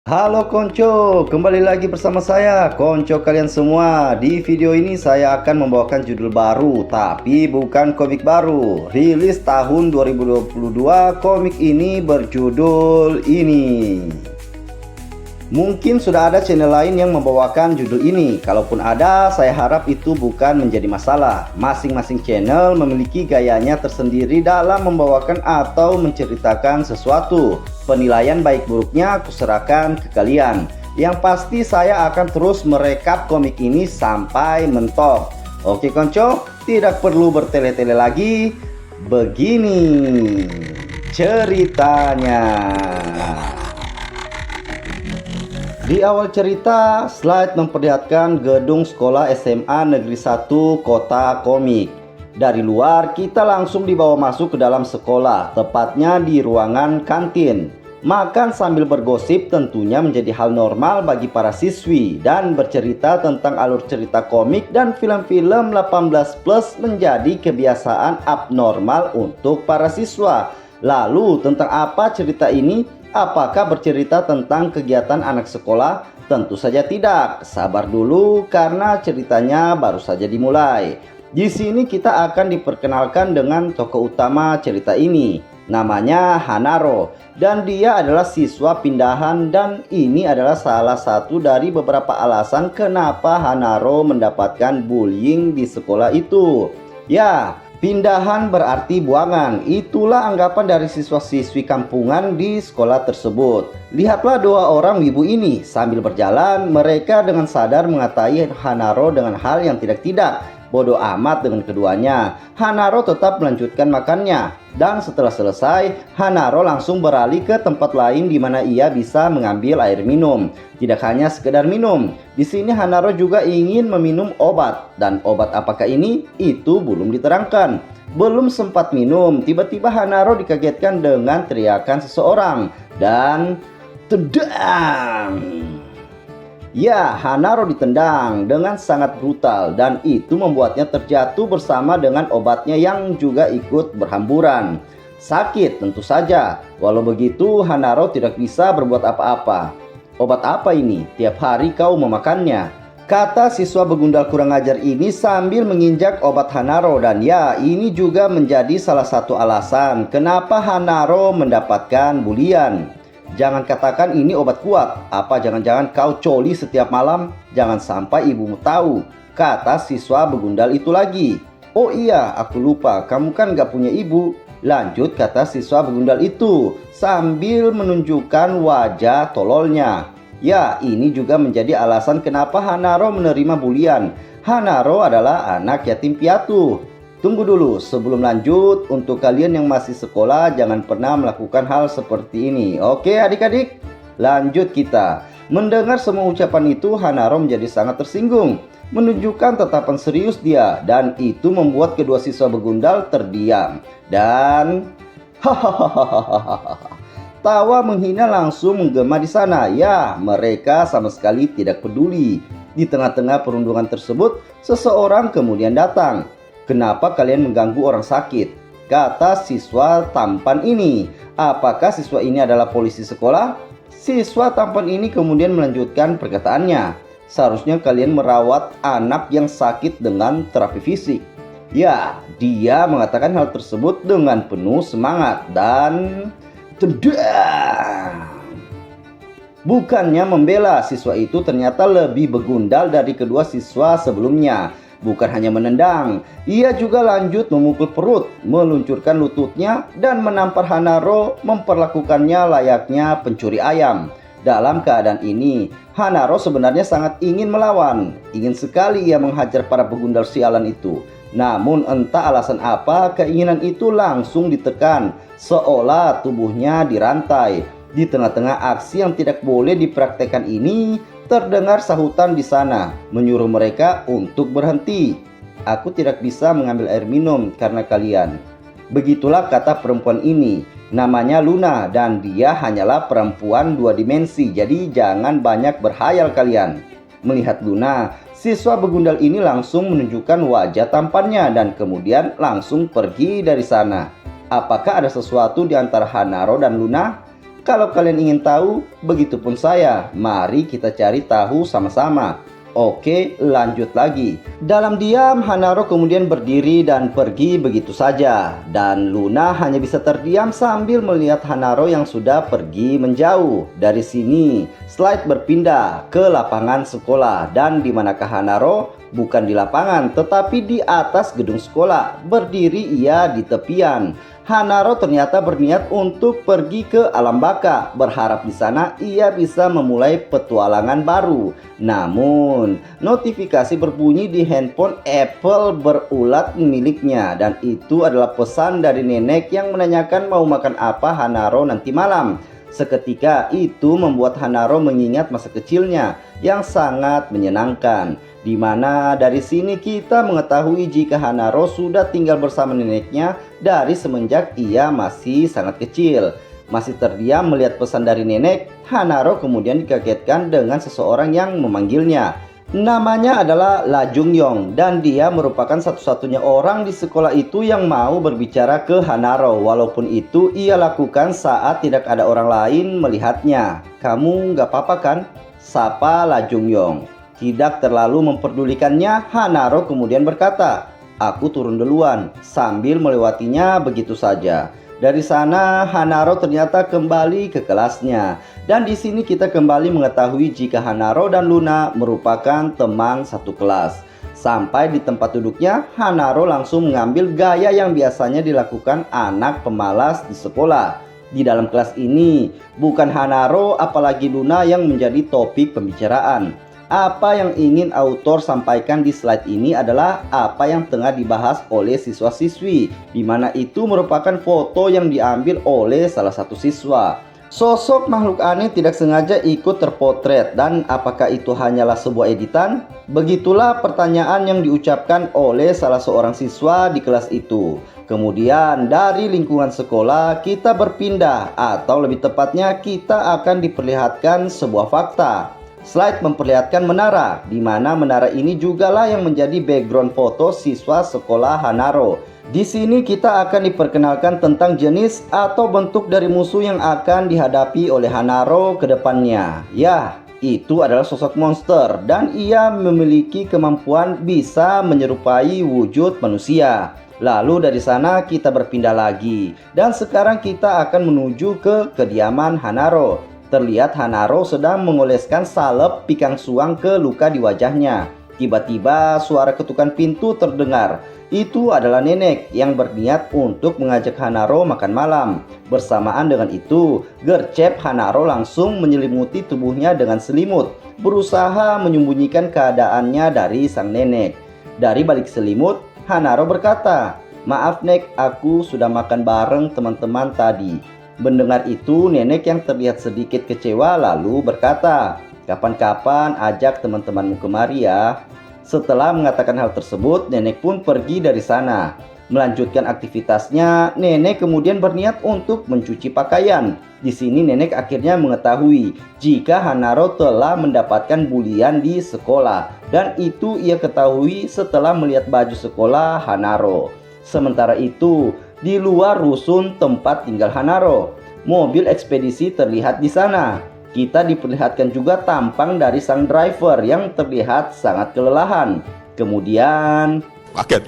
Halo Konco, kembali lagi bersama saya, Konco kalian semua. Di video ini saya akan membawakan judul baru, tapi bukan komik baru. Rilis tahun 2022, komik ini berjudul ini. Mungkin sudah ada channel lain yang membawakan judul ini. Kalaupun ada, saya harap itu bukan menjadi masalah. Masing-masing channel memiliki gayanya tersendiri dalam membawakan atau menceritakan sesuatu. Penilaian baik buruknya aku serahkan ke kalian. Yang pasti saya akan terus merekap komik ini sampai mentok. Oke Konco, tidak perlu bertele-tele lagi. Begini ceritanya. Di awal cerita, slide memperlihatkan gedung sekolah SMA Negeri 1 Kota Komik. Dari luar, kita langsung dibawa masuk ke dalam sekolah, tepatnya di ruangan kantin. Makan sambil bergosip tentunya menjadi hal normal bagi para siswi, dan bercerita tentang alur cerita komik dan film-film 18+ menjadi kebiasaan abnormal untuk para siswa. Lalu, tentang apa cerita ini? Apakah bercerita tentang kegiatan anak sekolah? Tentu saja tidak. Sabar dulu karena ceritanya baru saja dimulai. Di sini kita akan diperkenalkan dengan tokoh utama cerita ini. Namanya Hanaro dan dia adalah siswa pindahan, dan ini adalah salah satu dari beberapa alasan kenapa Hanaro mendapatkan bullying di sekolah itu. Ya, pindahan berarti buangan. Itulah anggapan dari siswa-siswi kampungan di sekolah tersebut. Lihatlah dua orang wibu ini. Sambil berjalan, mereka dengan sadar mengatai Hanaro dengan hal yang tidak-tidak. Bodoh amat dengan keduanya. Hanaro tetap melanjutkan makannya. Dan setelah selesai, Hanaro langsung beralih ke tempat lain di mana ia bisa mengambil air minum. Tidak hanya sekedar minum. Di sini Hanaro juga ingin meminum obat. Dan obat apakah ini? Itu belum diterangkan. Belum sempat minum, tiba-tiba Hanaro dikagetkan dengan teriakan seseorang. Dan tendang! Ya, Hanaro ditendang dengan sangat brutal dan itu membuatnya terjatuh bersama dengan obatnya yang juga ikut berhamburan. Sakit tentu saja. Walau begitu, Hanaro tidak bisa berbuat apa-apa. Obat apa ini? Tiap hari kau memakannya, kata siswa begundal kurang ajar ini sambil menginjak obat Hanaro. Dan ya, ini juga menjadi salah satu alasan kenapa Hanaro mendapatkan bulian. Jangan katakan ini obat kuat. Apa jangan-jangan kau coli setiap malam? Jangan sampai ibumu tahu, kata siswa begundal itu lagi. Oh iya, aku lupa, kamu kan gak punya ibu. Lanjut kata siswa begundal itu sambil menunjukkan wajah tololnya. Ya, ini juga menjadi alasan kenapa Hanaro menerima bulian. Hanaro adalah anak yatim piatu. Tunggu dulu, sebelum lanjut, untuk kalian yang masih sekolah jangan pernah melakukan hal seperti ini. Oke adik-adik, lanjut kita. Mendengar semua ucapan itu, Hanaro menjadi sangat tersinggung. Menunjukkan tatapan serius dia, dan itu membuat kedua siswa begundal terdiam. Dan hahaha, tawa menghina langsung menggema di sana. Ya, mereka sama sekali tidak peduli. Di tengah-tengah perundungan tersebut, seseorang kemudian datang. Kenapa kalian mengganggu orang sakit? Kata siswa tampan ini. Apakah siswa ini adalah polisi sekolah? Siswa tampan ini kemudian melanjutkan perkataannya. Seharusnya kalian merawat anak yang sakit dengan terapi fisik. Ya, dia mengatakan hal tersebut dengan penuh semangat dan tendang. Bukannya membela, siswa itu ternyata lebih begundal dari kedua siswa sebelumnya. Bukan hanya menendang, ia juga lanjut memukul perut, meluncurkan lututnya, dan menampar Hanaro, memperlakukannya layaknya pencuri ayam. Dalam keadaan ini, Hanaro sebenarnya sangat ingin melawan. Ingin sekali ia menghajar para begundal sialan itu. Namun entah alasan apa, keinginan itu langsung ditekan, seolah tubuhnya dirantai. Di tengah-tengah aksi yang tidak boleh dipraktekkan ini, terdengar sahutan di sana, menyuruh mereka untuk berhenti. Aku tidak bisa mengambil air minum karena kalian. Begitulah kata perempuan ini. Namanya Luna dan dia hanyalah perempuan dua dimensi. Jadi jangan banyak berhayal kalian. Melihat Luna, siswa begundal ini langsung menunjukkan wajah tampannya dan kemudian langsung pergi dari sana. Apakah ada sesuatu di antara Hanaro dan Luna? Kalau kalian ingin tahu, begitupun saya. Mari kita cari tahu sama-sama. Oke, lanjut lagi. Dalam diam, Hanaro kemudian berdiri dan pergi begitu saja. Dan Luna hanya bisa terdiam sambil melihat Hanaro yang sudah pergi menjauh. Dari sini, slide berpindah ke lapangan sekolah. Dan di manakah Hanaro? Bukan di lapangan, tetapi di atas gedung sekolah. Berdiri ia di tepian. Hanaro ternyata berniat untuk pergi ke alam baka, berharap di sana ia bisa memulai petualangan baru. Namun, notifikasi berbunyi di handphone Apple berulat miliknya, dan itu adalah pesan dari nenek yang menanyakan mau makan apa Hanaro nanti malam. Seketika itu membuat Hanaro mengingat masa kecilnya yang sangat menyenangkan. Di mana dari sini kita mengetahui jika Hanaro sudah tinggal bersama neneknya dari semenjak ia masih sangat kecil. Masih terdiam melihat pesan dari nenek, Hanaro kemudian dikagetkan dengan seseorang yang memanggilnya. Namanya adalah La Jungyong dan dia merupakan satu-satunya orang di sekolah itu yang mau berbicara ke Hanaro. Walaupun itu ia lakukan saat tidak ada orang lain melihatnya. "Kamu gak apa-apa kan?" sapa La Jungyong. Tidak terlalu memperdulikannya, Hanaro kemudian berkata, "Aku turun duluan," sambil melewatinya begitu saja. Dari sana Hanaro ternyata kembali ke kelasnya. Dan di sini kita kembali mengetahui jika Hanaro dan Luna merupakan teman satu kelas. Sampai di tempat duduknya, Hanaro langsung mengambil gaya yang biasanya dilakukan anak pemalas di sekolah. Di dalam kelas ini, bukan Hanaro apalagi Luna yang menjadi topik pembicaraan. Apa yang ingin autor sampaikan di slide ini adalah apa yang tengah dibahas oleh siswa-siswi, di mana itu merupakan foto yang diambil oleh salah satu siswa. Sosok makhluk aneh tidak sengaja ikut terpotret, dan apakah itu hanyalah sebuah editan? Begitulah pertanyaan yang diucapkan oleh salah seorang siswa di kelas itu. Kemudian dari lingkungan sekolah kita berpindah, atau lebih tepatnya kita akan diperlihatkan sebuah fakta. Slide memperlihatkan menara, di mana menara ini jugalah yang menjadi background foto siswa sekolah Hanaro. Di sini kita akan diperkenalkan tentang jenis atau bentuk dari musuh yang akan dihadapi oleh Hanaro ke depannya. Ya, itu adalah sosok monster dan ia memiliki kemampuan bisa menyerupai wujud manusia. Lalu dari sana kita berpindah lagi dan sekarang kita akan menuju ke kediaman Hanaro. Terlihat Hanaro sedang mengoleskan salep pikang suang ke luka di wajahnya. Tiba-tiba suara ketukan pintu terdengar. Itu adalah nenek yang berniat untuk mengajak Hanaro makan malam. Bersamaan dengan itu, gercep Hanaro langsung menyelimuti tubuhnya dengan selimut, berusaha menyembunyikan keadaannya dari sang nenek. Dari balik selimut, Hanaro berkata, "Maaf Nek, aku sudah makan bareng teman-teman tadi." Mendengar itu, nenek yang terlihat sedikit kecewa lalu berkata, "Kapan-kapan ajak teman-temanmu kemari ya." Setelah mengatakan hal tersebut, nenek pun pergi dari sana. Melanjutkan aktivitasnya, nenek kemudian berniat untuk mencuci pakaian. Di sini nenek akhirnya mengetahui jika Hanaro telah mendapatkan bulian di sekolah. Dan itu ia ketahui setelah melihat baju sekolah Hanaro. Sementara itu, di luar rusun tempat tinggal Hanaro, mobil ekspedisi terlihat di sana. Kita diperlihatkan juga tampang dari sang driver yang terlihat sangat kelelahan. Kemudian kaget.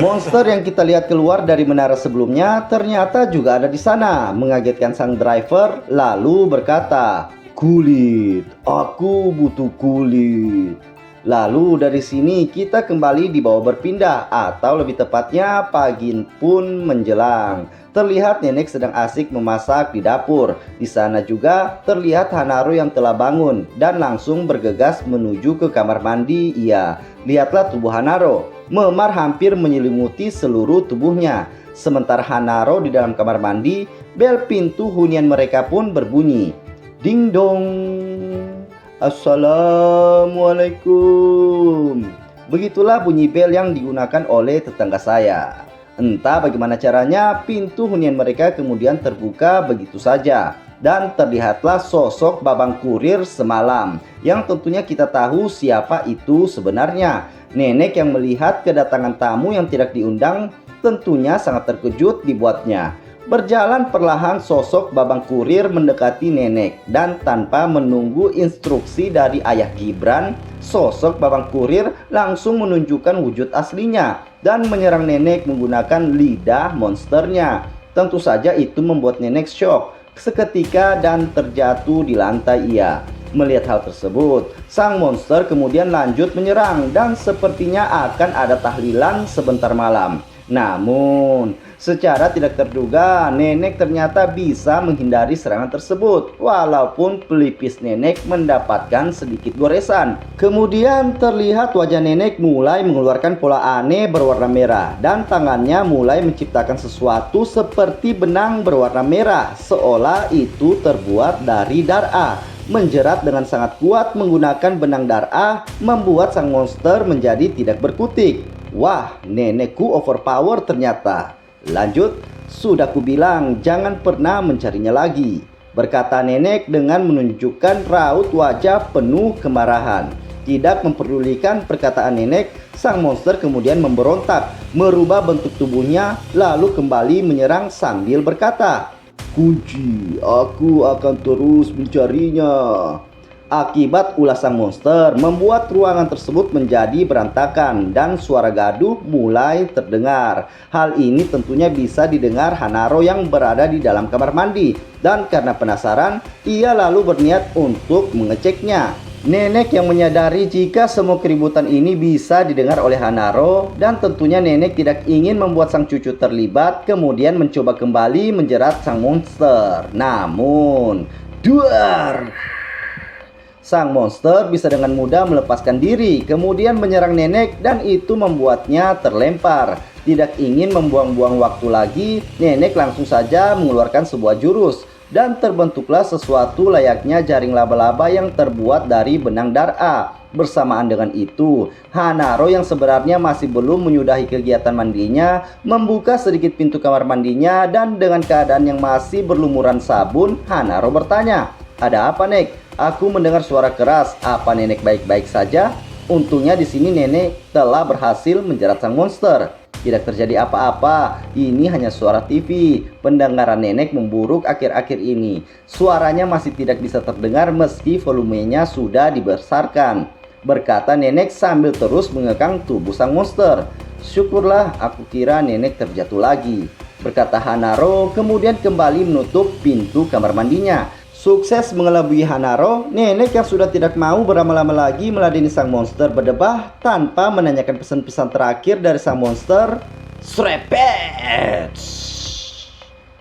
Monster yang kita lihat keluar dari menara sebelumnya ternyata juga ada di sana, mengagetkan sang driver lalu berkata, "Kulit, aku butuh kulit." Lalu dari sini kita kembali dibawa berpindah, atau lebih tepatnya pagi pun menjelang. Terlihat nenek sedang asik memasak di dapur. Di sana juga terlihat Hanaro yang telah bangun dan langsung bergegas menuju ke kamar mandi. Iya, lihatlah tubuh Hanaro, memar hampir menyelimuti seluruh tubuhnya. Sementara Hanaro di dalam kamar mandi, bel pintu hunian mereka pun berbunyi. Ding dong. Assalamualaikum. Begitulah bunyi bel yang digunakan oleh tetangga saya. Entah bagaimana caranya, pintu hunian mereka kemudian terbuka begitu saja. Dan terlihatlah sosok babang kurir semalam, yang tentunya kita tahu siapa itu sebenarnya. Nenek yang melihat kedatangan tamu yang tidak diundang tentunya sangat terkejut dibuatnya. Berjalan perlahan sosok babang kurir mendekati nenek dan tanpa menunggu instruksi dari ayah Gibran, sosok babang kurir langsung menunjukkan wujud aslinya dan menyerang nenek menggunakan lidah monsternya. Tentu saja itu membuat nenek shock seketika dan terjatuh di lantai ia. Melihat hal tersebut, sang monster kemudian lanjut menyerang dan sepertinya akan ada tahlilan sebentar malam. Namun, secara tidak terduga, nenek ternyata bisa menghindari serangan tersebut, walaupun pelipis nenek mendapatkan sedikit goresan. Kemudian terlihat wajah nenek mulai mengeluarkan pola aneh berwarna merah, dan tangannya mulai menciptakan sesuatu seperti benang berwarna merah, seolah itu terbuat dari darah. Menjerat dengan sangat kuat menggunakan benang darah, membuat sang monster menjadi tidak berkutik. Wah, nenekku overpower ternyata. Lanjut, sudah kubilang jangan pernah mencarinya lagi, berkata nenek dengan menunjukkan raut wajah penuh kemarahan. Tidak memperdulikan perkataan nenek, sang monster kemudian memberontak, merubah bentuk tubuhnya, lalu kembali menyerang sambil berkata, "Kunci, aku akan terus mencarinya." Akibat ulah sang monster membuat ruangan tersebut menjadi berantakan dan suara gaduh mulai terdengar. Hal ini tentunya bisa didengar Hanaro yang berada di dalam kamar mandi, dan karena penasaran, ia lalu berniat untuk mengeceknya. Nenek yang menyadari jika semua keributan ini bisa didengar oleh Hanaro, dan tentunya nenek tidak ingin membuat sang cucu terlibat, kemudian mencoba kembali menjerat sang monster. Namun, duar! Sang monster bisa dengan mudah melepaskan diri, kemudian menyerang nenek dan itu membuatnya terlempar. Tidak ingin membuang-buang waktu lagi, nenek langsung saja mengeluarkan sebuah jurus. Dan terbentuklah sesuatu layaknya jaring laba-laba yang terbuat dari benang darah. Bersamaan dengan itu, Hanaro yang sebenarnya masih belum menyudahi kegiatan mandinya, membuka sedikit pintu kamar mandinya dan dengan keadaan yang masih berlumuran sabun, Hanaro bertanya, "Ada apa, Nek? Aku mendengar suara keras. Apa nenek baik-baik saja?" Untungnya di sini nenek telah berhasil menjerat sang monster. Tidak terjadi apa-apa. Ini hanya suara TV. Pendengaran nenek memburuk akhir-akhir ini. Suaranya masih tidak bisa terdengar meski volumenya sudah dibesarkan, berkata nenek sambil terus mengekang tubuh sang monster. "Syukurlah, aku kira nenek terjatuh lagi," berkata Hanaro kemudian kembali menutup pintu kamar mandinya. Sukses mengelabui Hanaro, nenek yang sudah tidak mau berlama-lama lagi meladeni sang monster berdebah tanpa menanyakan pesan-pesan terakhir dari sang monster. Srepet!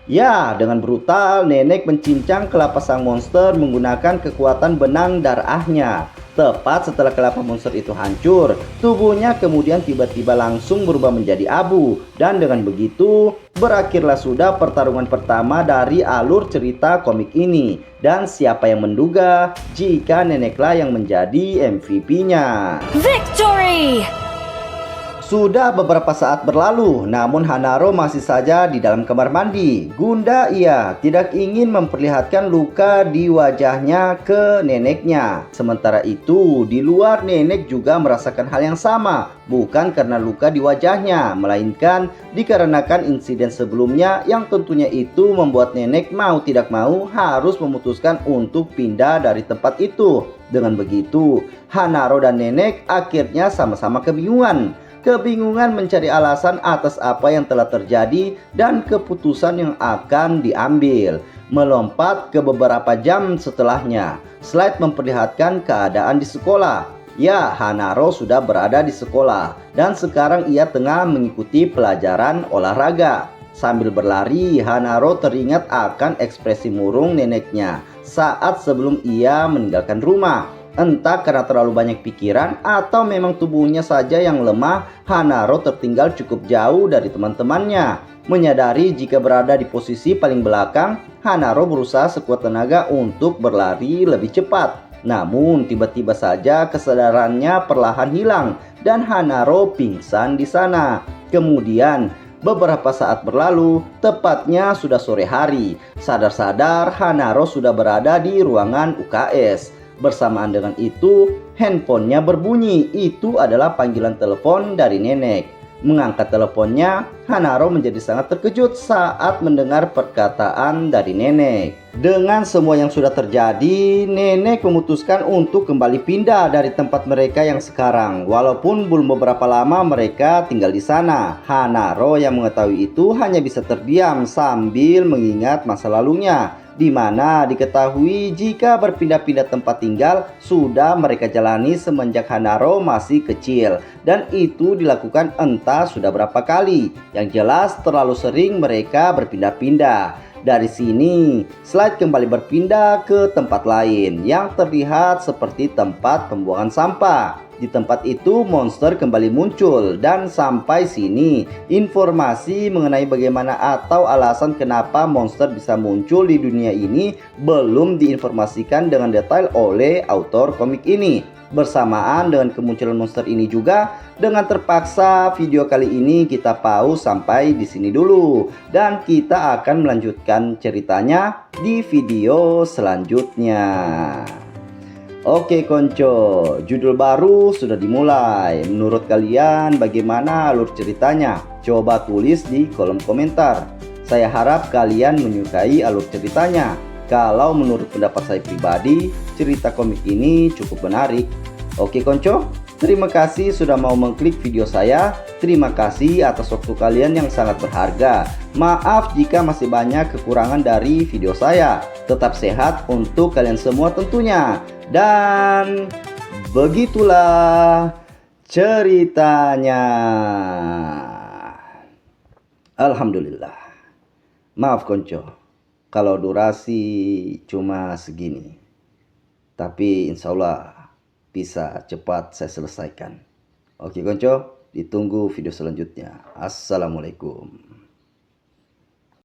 Ya, dengan brutal nenek mencincang kelapa sang monster menggunakan kekuatan benang darahnya. Tepat setelah kelapa monster itu hancur, tubuhnya kemudian tiba-tiba langsung berubah menjadi abu. Dan dengan begitu, berakhirlah sudah pertarungan pertama dari alur cerita komik ini. Dan siapa yang menduga jika neneklah yang menjadi MVP-nya. Victory! Sudah beberapa saat berlalu, namun Hanaro masih saja di dalam kamar mandi. Gundah ia tidak ingin memperlihatkan luka di wajahnya ke neneknya. Sementara itu, di luar nenek juga merasakan hal yang sama. Bukan karena luka di wajahnya, melainkan dikarenakan insiden sebelumnya yang tentunya itu membuat nenek mau tidak mau harus memutuskan untuk pindah dari tempat itu. Dengan begitu, Hanaro dan nenek akhirnya sama-sama kebingungan. Kebingungan mencari alasan atas apa yang telah terjadi dan keputusan yang akan diambil. Melompat ke beberapa jam setelahnya, slide memperlihatkan keadaan di sekolah. Ya, Hanaro sudah berada di sekolah dan sekarang ia tengah mengikuti pelajaran olahraga. Sambil berlari, Hanaro teringat akan ekspresi murung neneknya saat sebelum ia meninggalkan rumah. Entah karena terlalu banyak pikiran atau memang tubuhnya saja yang lemah, Hanaro tertinggal cukup jauh dari teman-temannya. Menyadari jika berada di posisi paling belakang, Hanaro berusaha sekuat tenaga untuk berlari lebih cepat. Namun tiba-tiba saja kesadarannya perlahan hilang dan Hanaro pingsan di sana. Kemudian beberapa saat berlalu, tepatnya sudah sore hari. Sadar-sadar Hanaro sudah berada di ruangan UKS. Bersamaan dengan itu, handphonenya berbunyi. Itu adalah panggilan telepon dari nenek. Mengangkat teleponnya, Hanaro menjadi sangat terkejut saat mendengar perkataan dari nenek. Dengan semua yang sudah terjadi, nenek memutuskan untuk kembali pindah dari tempat mereka yang sekarang. Walaupun belum beberapa lama mereka tinggal di sana, Hanaro yang mengetahui itu hanya bisa terdiam sambil mengingat masa lalunya, di mana diketahui jika berpindah-pindah tempat tinggal sudah mereka jalani semenjak Hanaro masih kecil, dan itu dilakukan entah sudah berapa kali. Yang jelas terlalu sering mereka berpindah-pindah. Dari sini, slide kembali berpindah ke tempat lain yang terlihat seperti tempat pembuangan sampah. Di tempat itu monster kembali muncul, dan sampai sini informasi mengenai bagaimana atau alasan kenapa monster bisa muncul di dunia ini belum diinformasikan dengan detail oleh autor komik ini. Bersamaan dengan kemunculan monster ini juga, dengan terpaksa video kali ini kita pause sampai di sini dulu, dan kita akan melanjutkan ceritanya di video selanjutnya. Oke konco, judul baru sudah dimulai. Menurut kalian bagaimana alur ceritanya? Coba tulis di kolom komentar. Saya harap kalian menyukai alur ceritanya. Kalau menurut pendapat saya pribadi, cerita komik ini cukup menarik. Oke konco, terima kasih sudah mau mengklik video saya. Terima kasih atas waktu kalian yang sangat berharga. Maaf jika masih banyak kekurangan dari video saya. Tetap sehat untuk kalian semua tentunya. Dan begitulah ceritanya. Alhamdulillah. Maaf konco, kalau durasi cuma segini. Tapi insya Allah bisa cepat saya selesaikan. Oke konco, ditunggu video selanjutnya. Assalamualaikum.